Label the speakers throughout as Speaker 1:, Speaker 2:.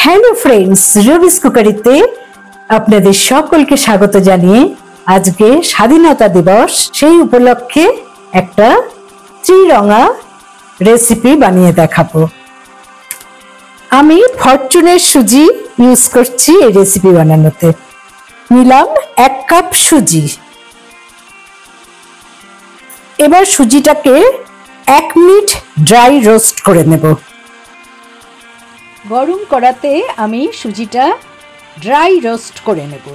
Speaker 1: Hello friends, Rubik's কুকারিতে আপনাদের সকলকে স্বাগত জানিয়ে আজকে স্বাধীনতা দিবস, সেই উপলক্ষে একটা ত্রিরঙা রেসিপি বানিয়ে দেখাবো। আমি ফরচুনের সুজি ইউজ করছি এই রেসিপি বানানোতে। নিলাম 1 কাপ সুজি। এবার সুজিটাকে 1 মিনিট ড্রাই রোস্ট করে নেব। গরম কড়াতে আমি সুজিটা ড্রাই রোস্ট করে নেব।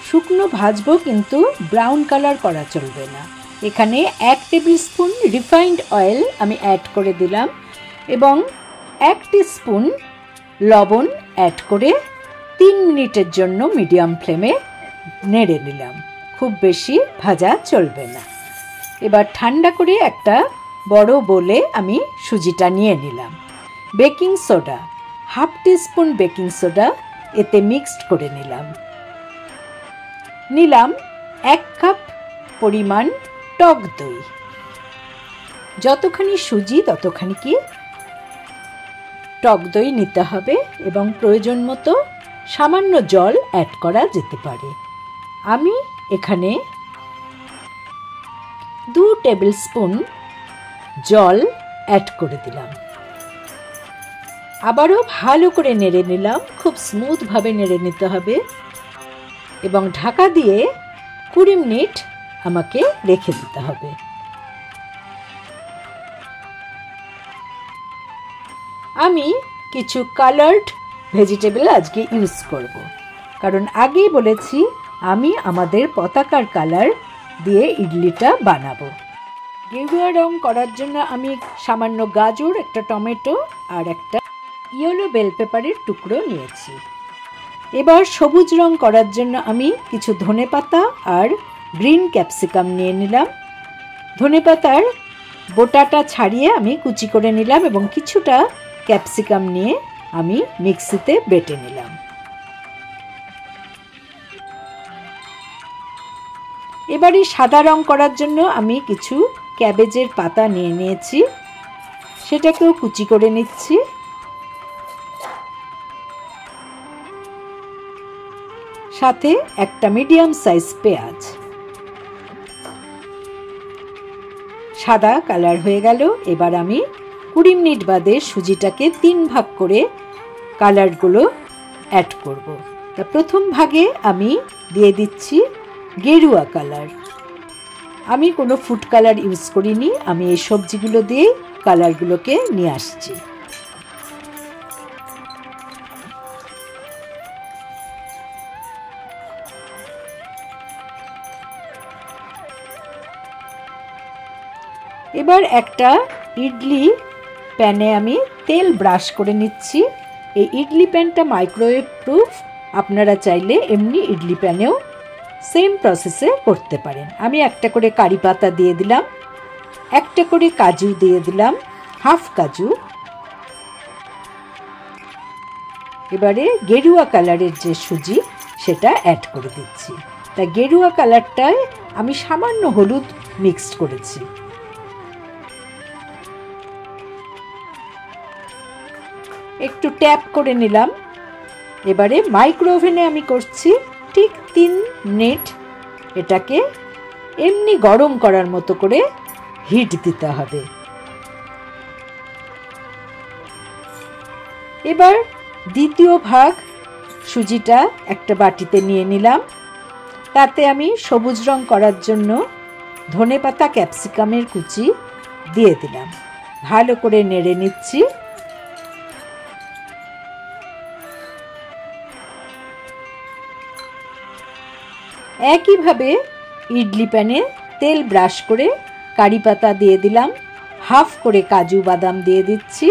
Speaker 1: শুকনো ভাজবো, কিন্তু ব্রাউন কালার করা চলবে না। এখানে 1 টেবিল স্পুন রিফাইন্ড অয়েল আমি অ্যাড করে দিলাম এবং 1 টিস্পুন লবণ অ্যাড করে 3 মিনিটের জন্য মিডিয়াম ফ্লেমে নেড়ে নিলাম। খুব বেশি ভাজা চলবে না। এবার ঠান্ডা করে একটা বড় বোলে আমি সুজিটা নিয়ে নিলাম। Baking soda 1/2 teaspoon baking soda এতে মিক্সড করে নিলাম 1 কাপ পরিমাণ টক দই। যতখানি সুজি ততখানি কি টক দই নিতে হবে এবং প্রয়োজন মতো সামান্য জল অ্যাড করা যেতে পারে। আমি এখানে 2 টেবিল স্পুন জল অ্যাড করে দিলাম। আবারও ভালো করে নেড়ে নিলাম। খুব স্মুথভাবে নেড়ে নিতে হবে এবং ঢাকা দিয়ে 20 মিনিট আমাকে রেখে দিতে হবে। আমি কিছু কালার্ড ভেজিটেবল আজকে ইউজ করব, কারণ আগেই বলেছি আমি আমাদের পতাকার কালার দিয়ে ইডলিটা বানাবো। গেরুয়া রং করার জন্য আমি সামান্য গাজর, একটা টমেটো আর একটা ইয়েলো বেল পেপারের টুকরো নিয়েছি। এবার সবুজ রং করার জন্য আমি কিছু ধনেপাতা আর গ্রিন ক্যাপসিকাম নিয়ে নিলাম। ধনেপাতার বোটাটা ছাড়িয়ে আমি কুচি করে নিলাম এবং কিছুটা ক্যাপসিকাম নিয়ে আমি মিক্সিতে বেটে নিলাম। এবারে সাদা রং করার জন্য আমি কিছু ক্যাবেজের পাতা নিয়ে নিয়েছি, সেটাকেও কুচি করে নিচ্ছি। সাথে একটা মিডিয়াম সাইজ পেঁয়াজ। সাদা কালার হয়ে গেল। এবার আমি 20 মিনিট বাদে সুজিটাকে 3 ভাগ করে কালারগুলো অ্যাড করব। তা প্রথম ভাগে আমি দিয়ে দিচ্ছি গেরুয়া কালার। আমি কোনো ফুড কালার ইউজ করিনি, আমি এই সবজিগুলো দিয়ে কালারগুলোকে নিয়ে আসছি। এবার একটা ইডলি প্যানে আমি তেল ব্রাশ করে নিচ্ছি। এই ইডলি প্যানটা মাইক্রোওয়েভ প্রুফ, আপনারা চাইলে এমনি ইডলি প্যানেও সেম প্রসেসে করতে পারেন। আমি একটা করে কারি পাতা দিয়ে দিলাম, একটা করে কাজু দিয়ে দিলাম, 1/2 কাজু। এবারে গেরুয়া কালারের যে সুজি সেটা অ্যাড করে দিচ্ছি। তা গেরুয়া কালারটায় আমি সামান্য হলুদ মিক্সড করেছি। একটু ট্যাপ করে নিলাম। এবারে মাইক্রো ওভেনে আমি করছি ঠিক 3 মিনিট। এটাকে এমনি গরম করার মতো করে হিট দিতে হবে। এবার দ্বিতীয় ভাগ সুজিটা একটা বাটিতে নিয়ে নিলাম। তাতে আমি সবুজ রং করার জন্য ধনেপাতা, ক্যাপসিকামের কুচি দিয়ে দিলাম। ভালো করে নেড়ে নিচ্ছি। একইভাবে ইডলি প্যানে তেল ব্রাশ করে কারি পাতা দিয়ে দিলাম, 1/2 করে কাজু বাদাম দিয়ে দিচ্ছি।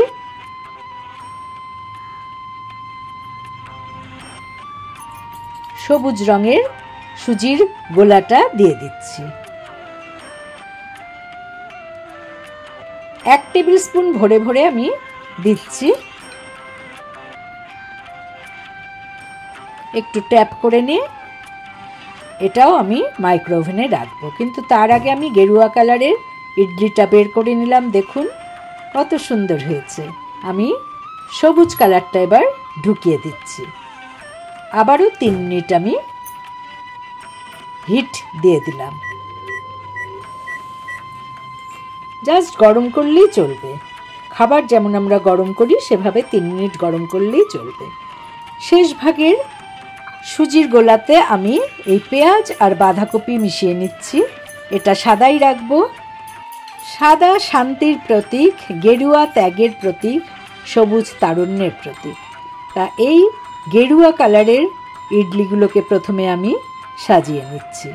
Speaker 1: সবুজ রঙের সুজির গোলাটা দিয়ে দিচ্ছি। 1 টেবিল স্পুন ভরে ভরে আমি দিচ্ছি। একটু ট্যাপ করে নিয়ে এটাও আমি মাইক্রো ওভেনে রাখবো, কিন্তু তার আগে আমি গেরুয়া কালারের ইডলিটা বের করে নিলাম। দেখুন কত সুন্দর হয়েছে। আমি সবুজ কালারটা এবার ঢুকিয়ে দিচ্ছি। আবারও 3 মিনিট আমি হিট দিয়ে দিলাম। জাস্ট গরম করলেই চলবে, খাবার যেমন আমরা গরম করি সেভাবে 3 মিনিট গরম করলেই চলবে। শেষ ভাগের সুজির গোলাতে আমি এই পেঁয়াজ আর বাঁধাকপি মিশিয়ে নিচ্ছি। এটা সাদাই রাখবো। সাদা শান্তির প্রতীক, গেরুয়া ত্যাগের প্রতীক, সবুজ তারুণ্যের প্রতীক। তা এই গেরুয়া কালারের ইডলিগুলোকে প্রথমে আমি সাজিয়ে নিচ্ছি।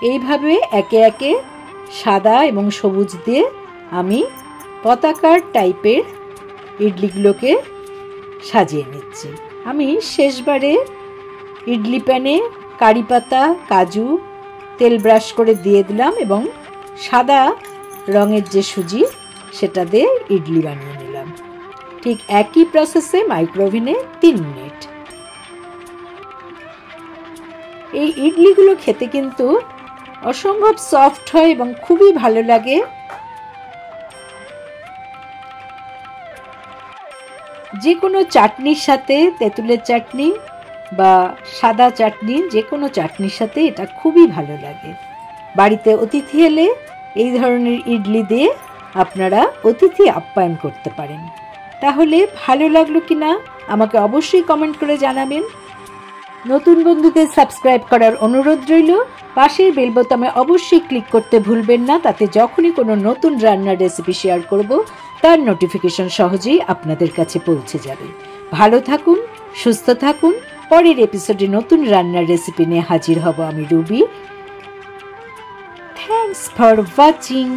Speaker 1: এইভাবে একে একে সাদা এবং সবুজ দিয়ে আমি পতাকার টাইপের ইডলিগুলোকে সাজিয়ে নিচ্ছি। আমি শেষবারে ইডলি প্যানে কারি পাতা, কাজু, তেল ব্রাশ করে দিয়ে দিলাম এবং সাদা রঙের যে সুজি সেটা দিয়ে ইডলি বানিয়ে নিলাম। ঠিক একই প্রসেসে মাইক্রোওভেনে 3 মিনিট। এই ইডলিগুলো খেতে কিন্তু অসম্ভব সফট হয় এবং খুবই ভালো লাগে। যে কোনো চাটনির সাথে, তেঁতুলের চাটনি বা সাদা চাটনি, যে কোনো চাটনির সাথে এটা খুবই ভালো লাগে। বাড়িতে অতিথি এলে এই ধরনের ইডলি দিয়ে আপনারা অতিথি আপ্যায়ন করতে পারেন। তাহলে ভালো লাগলো কিনা আমাকে অবশ্যই কমেন্ট করে জানাবেন। নতুন বন্ধুদের সাবস্ক্রাইব করার অনুরোধ রইল। পাশের বেল বোতামে অবশ্যই ক্লিক করতে ভুলবেন না, তাতে যখনই কোনো নতুন রান্নার রেসিপি শেয়ার করব তার নোটিফিকেশন সহজেই আপনাদের কাছে পৌঁছে যাবে। ভালো থাকুন, সুস্থ থাকুন। পরের এপিসোডে নতুন রান্নার রেসিপি নিয়ে হাজির হব আমি রুবি। Thanks for watching.